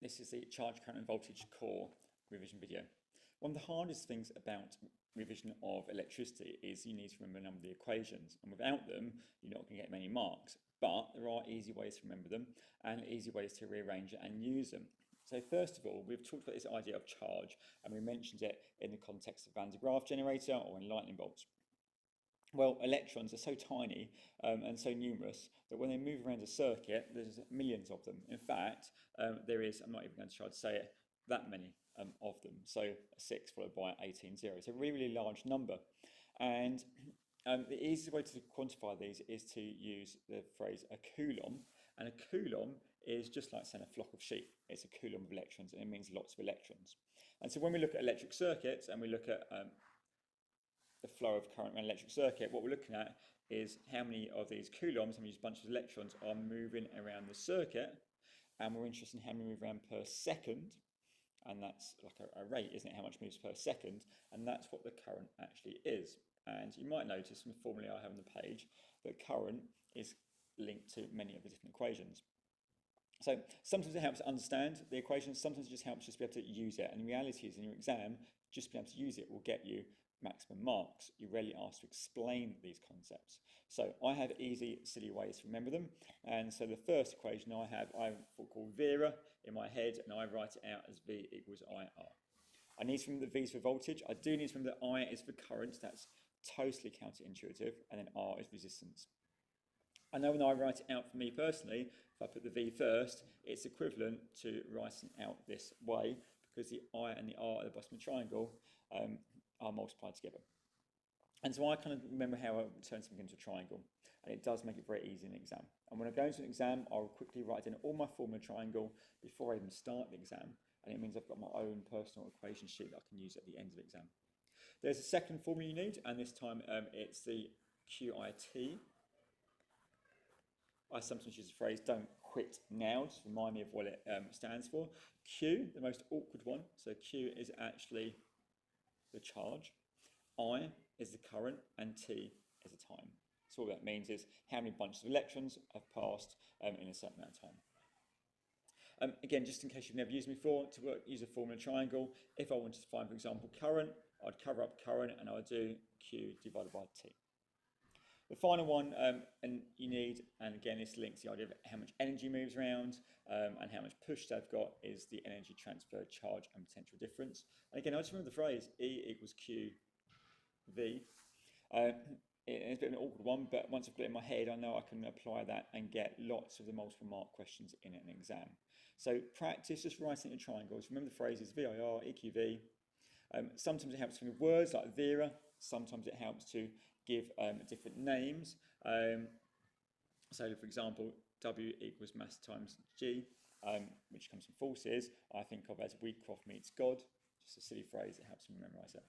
This is the charge, current and voltage core revision video. One of the hardest things about revision of electricity is you need to remember a number of the equations, and without them you're not going to get many marks, but there are easy ways to remember them and easy ways to rearrange it and use them. So first of all, we've talked about this idea of charge, and we mentioned it in the context of Van de Graaff generator or in lightning bolts. Well, electrons are so tiny and so numerous that when they move around a circuit, there's millions of them. In fact, there is, I'm not even going to try to say it, that many of them. So 6 followed by 18 zeros. It's a really, really large number. And the easiest way to quantify these is to use the phrase a coulomb. And a coulomb is just like saying a flock of sheep. It's a coulomb of electrons, and it means lots of electrons. And so when we look at electric circuits and we look at the flow of current around an electric circuit, what we're looking at is how many of these coulombs, how many bunches of electrons are moving around the circuit, and we're interested in how many move around per second, and that's like a rate, isn't it, how much moves per second, and that's what the current actually is. And you might notice from the formulae I have on the page that current is linked to many of the different equations. So sometimes it helps to understand the equations, sometimes it just helps just to be able to use it, and the reality is in your exam, just being able to use it will get you maximum marks. You're rarely asked to explain these concepts. So I have easy, silly ways to remember them. And so the first equation I have what called Vera in my head, and I write it out as V equals IR. I need to remember that V is for voltage. I do need to remember that I is for current. That's totally counterintuitive. And then R is resistance. I know when I write it out for me personally, if I put the V first, it's equivalent to writing out this way, because the I and the R at the bottom of the triangle are multiplied together. And so I kind of remember how I turn something into a triangle, and it does make it very easy in an exam. And when I go into an exam, I'll quickly write in all my formula triangle before I even start the exam, and it means I've got my own personal equation sheet that I can use at the end of the exam. There's a second formula you need, and this time it's the QIT. I sometimes use the phrase "don't quit now" just to remind me of what it stands for. Q, the most awkward one, so Q is actually the charge, I is the current, and T is the time. So all that means is how many bunches of electrons have passed in a certain amount of time. Again, just in case you've never used them before, to use a formula triangle, if I wanted to find, for example, current, I'd cover up current and I would do Q divided by T. The final one, and you need, and again this links the idea of how much energy moves around and how much push they've got, is the energy transfer, charge and potential difference. And again, I just remember the phrase E equals QV. It's a bit of an awkward one, but once I've got it in my head, I know I can apply that and get lots of the multiple mark questions in an exam. So practice just writing it in triangles. Remember the phrases VIR, EQV. Sometimes it helps with words like Vera. Sometimes it helps to give different names. So for example, W equals mass times G, which comes from forces, I think of as Wyckoff meets God. Just a silly phrase, it helps me memorize it.